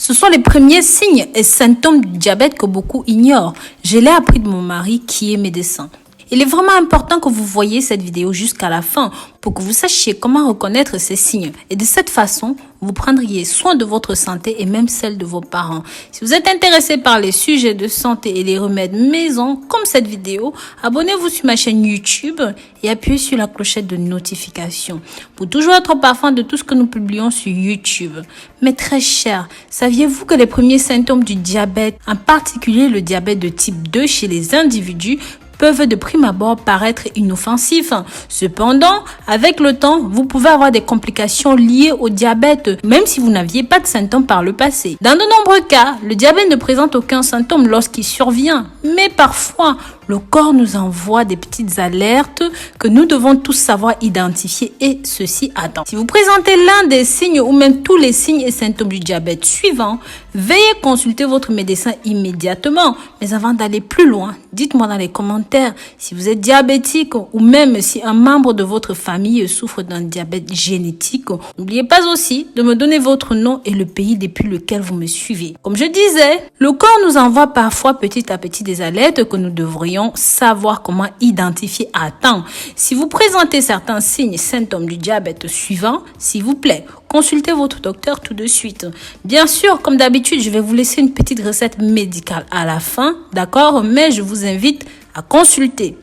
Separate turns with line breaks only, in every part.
Ce sont les premiers signes et symptômes du diabète que beaucoup ignorent. Je l'ai appris de mon mari qui est médecin. Il est vraiment important que vous voyez cette vidéo jusqu'à la fin pour que vous sachiez comment reconnaître ces signes. Et de cette façon, vous prendriez soin de votre santé et même celle de vos parents. Si vous êtes intéressé par les sujets de santé et les remèdes maison comme cette vidéo, abonnez-vous sur ma chaîne YouTube et appuyez sur la clochette de notification pour toujours être au parfum de tout ce que nous publions sur YouTube. Mais très cher, saviez-vous que les premiers symptômes du diabète, en particulier le diabète de type 2 chez les individus, peuvent de prime abord paraître inoffensifs. Cependant, avec le temps, vous pouvez avoir des complications liées au diabète, même si vous n'aviez pas de symptômes par le passé. Dans de nombreux cas, le diabète ne présente aucun symptôme lorsqu'il survient, mais parfois, le corps nous envoie des petites alertes que nous devons tous savoir identifier et ceci à temps. Si vous présentez l'un des signes ou même tous les signes et symptômes du diabète suivants, veuillez consulter votre médecin immédiatement. Mais avant d'aller plus loin, dites-moi dans les commentaires si vous êtes diabétique ou même si un membre de votre famille souffre d'un diabète génétique. N'oubliez pas aussi de me donner votre nom et le pays depuis lequel vous me suivez. Comme je disais, le corps nous envoie parfois petit à petit des alertes que nous devrions savoir comment identifier à temps. Si vous présentez certains signes et symptômes du diabète suivant, s'il vous plaît, consultez votre docteur tout de suite. Bien sûr, comme d'habitude, je vais vous laisser une petite recette médicale à la fin, d'accord? Mais je vous invite à consulter.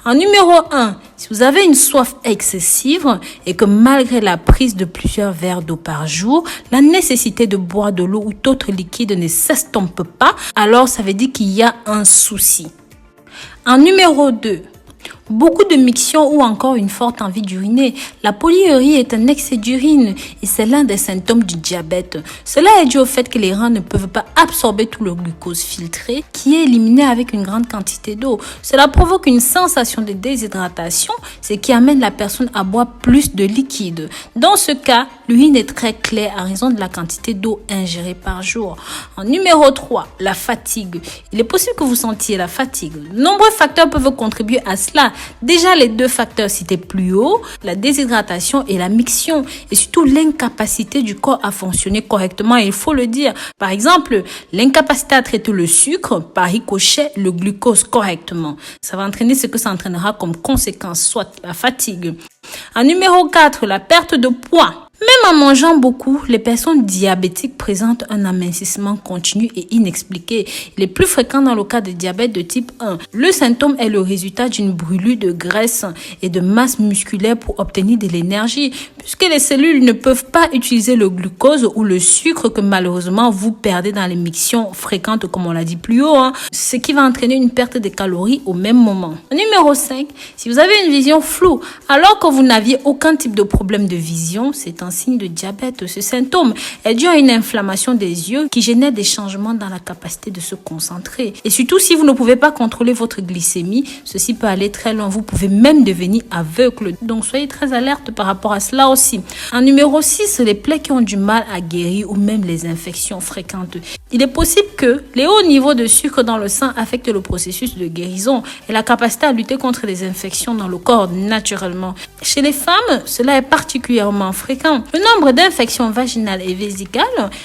En numéro 1, si vous avez une soif excessive et que malgré la prise de plusieurs verres d'eau par jour, la nécessité de boire de l'eau ou d'autres liquides ne s'estompe pas, alors ça veut dire qu'il y a un souci. En numéro 2, beaucoup de mictions ou encore une forte envie d'uriner. La polyurie est un excès d'urine et c'est l'un des symptômes du diabète. Cela est dû au fait que les reins ne peuvent pas absorber tout le glucose filtré qui est éliminé avec une grande quantité d'eau. Cela provoque une sensation de déshydratation, ce qui amène la personne à boire plus de liquide. Dans ce cas, l'urine est très claire à raison de la quantité d'eau ingérée par jour. En numéro 3, la fatigue. Il est possible que vous sentiez la fatigue. De nombreux facteurs peuvent contribuer à cela. Déjà, les deux facteurs cités plus haut, la déshydratation et la miction, et surtout l'incapacité du corps à fonctionner correctement, il faut le dire. Par exemple, l'incapacité à traiter le sucre, par ricochet, le glucose correctement. Ça va entraîner ce que ça entraînera comme conséquence, soit la fatigue. En numéro 4, la perte de poids. Même en mangeant beaucoup, les personnes diabétiques présentent un amincissement continu et inexpliqué. Il est plus fréquent dans le cas de diabète de type 1. Le symptôme est le résultat d'une brûlure de graisse et de masse musculaire pour obtenir de l'énergie, puisque les cellules ne peuvent pas utiliser le glucose ou le sucre que malheureusement vous perdez dans les mictions fréquentes, comme on l'a dit plus haut, ce qui va entraîner une perte de calories au même moment. Numéro 5, si vous avez une vision floue, alors que vous n'aviez aucun type de problème de vision, c'est un signe de diabète. Ce symptôme est dû à une inflammation des yeux qui génère des changements dans la capacité de se concentrer. Et surtout, si vous ne pouvez pas contrôler votre glycémie, ceci peut aller très loin. Vous pouvez même devenir aveugle. Donc, soyez très alerte par rapport à cela aussi. En numéro 6, les plaies qui ont du mal à guérir ou même les infections fréquentes. Il est possible que les hauts niveaux de sucre dans le sang affectent le processus de guérison et la capacité à lutter contre les infections dans le corps naturellement. Chez les femmes, cela est particulièrement fréquent. Le nombre d'infections vaginales et vésicales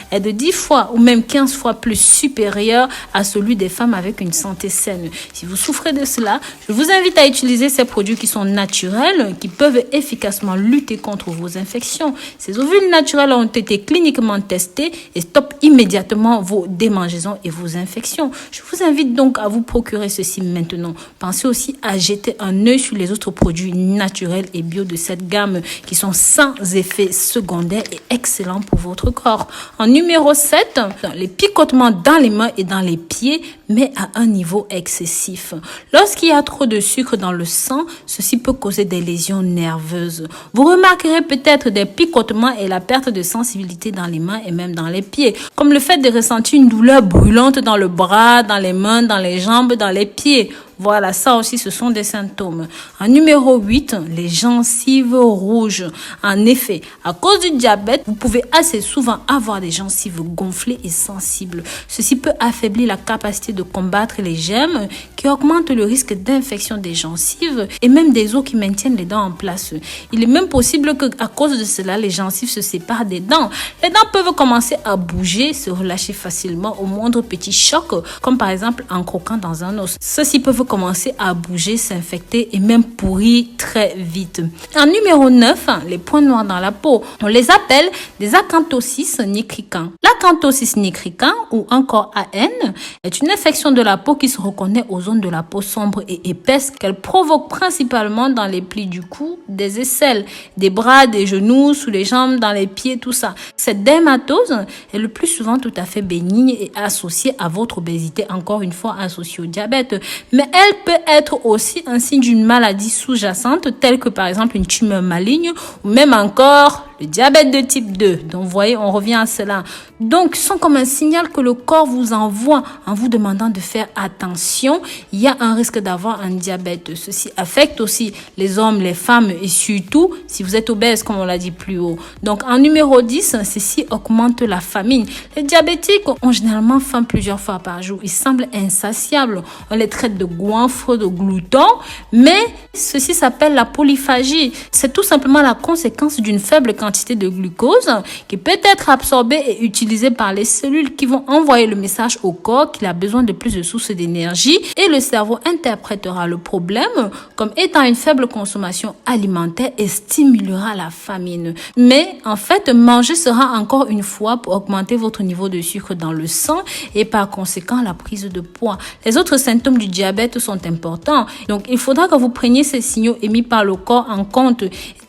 est de 10 fois ou même 15 fois plus supérieur à celui des femmes avec une santé saine. Si vous souffrez de cela, je vous invite à utiliser ces produits qui sont naturels, qui peuvent efficacement lutter contre vos infections. Ces ovules naturels ont été cliniquement testés et stoppent immédiatement vos démangeaisons et vos infections. Je vous invite donc à vous procurer ceci maintenant. Pensez aussi à jeter un œil sur les autres produits naturels et bio de cette gamme qui sont sans effet secondaire et excellent pour votre corps. En numéro 7, les picotements dans les mains et dans les pieds, mais à un niveau excessif. Lorsqu'il y a trop de sucre dans le sang, ceci peut causer des lésions nerveuses. Vous remarquerez peut-être des picotements et la perte de sensibilité dans les mains et même dans les pieds, comme le fait de ressentir une douleur brûlante dans le bras, dans les mains, dans les jambes, dans les pieds. Voilà, ça aussi, ce sont des symptômes. En numéro 8, les gencives rouges. En effet, à cause du diabète, vous pouvez assez souvent avoir des gencives gonflées et sensibles. Ceci peut affaiblir la capacité de combattre les germes qui augmentent le risque d'infection des gencives et même des os qui maintiennent les dents en place. Il est même possible qu'à cause de cela, les gencives se séparent des dents. Les dents peuvent commencer à bouger, se relâcher facilement au moindre petit choc, comme par exemple en croquant dans un os. Ceux-ci peuvent commencer à bouger, s'infecter et même pourrir très vite. En numéro 9, les points noirs dans la peau. On les appelle des acanthosis nigricans. L'acanthosis nigricans ou encore AN est une infection de la peau qui se reconnaît aux zones de la peau sombre et épaisse qu'elle provoque principalement dans les plis du cou, des aisselles, des bras, des genoux, sous les jambes, dans les pieds, tout ça. Cette dermatose est le plus souvent tout à fait bénigne et associée à votre obésité, encore une fois associée au diabète. Mais elle peut être aussi un signe d'une maladie sous-jacente telle que par exemple une tumeur maligne ou même encore le diabète de type 2. Donc, vous voyez, on revient à cela. Donc, sont comme un signal que le corps vous envoie en vous demandant de faire attention. Il y a un risque d'avoir un diabète. Ceci affecte aussi les hommes, les femmes et surtout si vous êtes obèse, comme on l'a dit plus haut. Donc, en numéro 10, ceci augmente la famine. Les diabétiques ont généralement faim plusieurs fois par jour. Ils semblent insatiables. On les traite de goinfres, de gloutons, mais ceci s'appelle la polyphagie. C'est tout simplement la conséquence d'une faible quantité de glucose qui peut être absorbée et utilisée par les cellules qui vont envoyer le message au corps qu'il a besoin de plus de sources d'énergie et le cerveau interprétera le problème comme étant une faible consommation alimentaire et stimulera la famine. Mais en fait, manger sera encore une fois pour augmenter votre niveau de sucre dans le sang et par conséquent la prise de poids. Les autres symptômes du diabète sont importants. Donc, il faudra que vous preniez ces signaux émis par le corps en compte.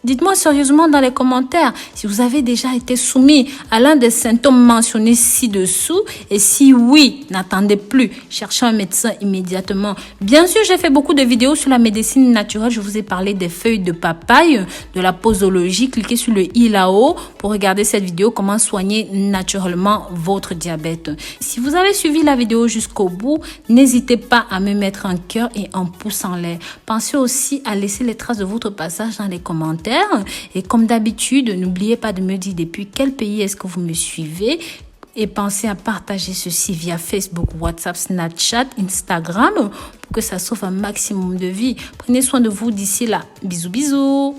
Dites-moi sérieusement dans les commentaires si vous avez déjà été soumis à l'un des symptômes mentionnés ci-dessous et si oui, n'attendez plus, cherchez un médecin immédiatement. Bien sûr, j'ai fait beaucoup de vidéos sur la médecine naturelle. Je vous ai parlé des feuilles de papaye, de la posologie. Cliquez sur le i là-haut pour regarder cette vidéo, comment soigner naturellement votre diabète. Si vous avez suivi la vidéo jusqu'au bout, n'hésitez pas à me mettre un cœur et un pouce en l'air. Pensez aussi à laisser les traces de votre passage dans les commentaires. Et comme d'habitude, n'oubliez pas de me dire depuis quel pays est-ce que vous me suivez. Et pensez à partager ceci via Facebook, WhatsApp, Snapchat, Instagram pour que ça sauve un maximum de vies. Prenez soin de vous d'ici là. Bisous, bisous.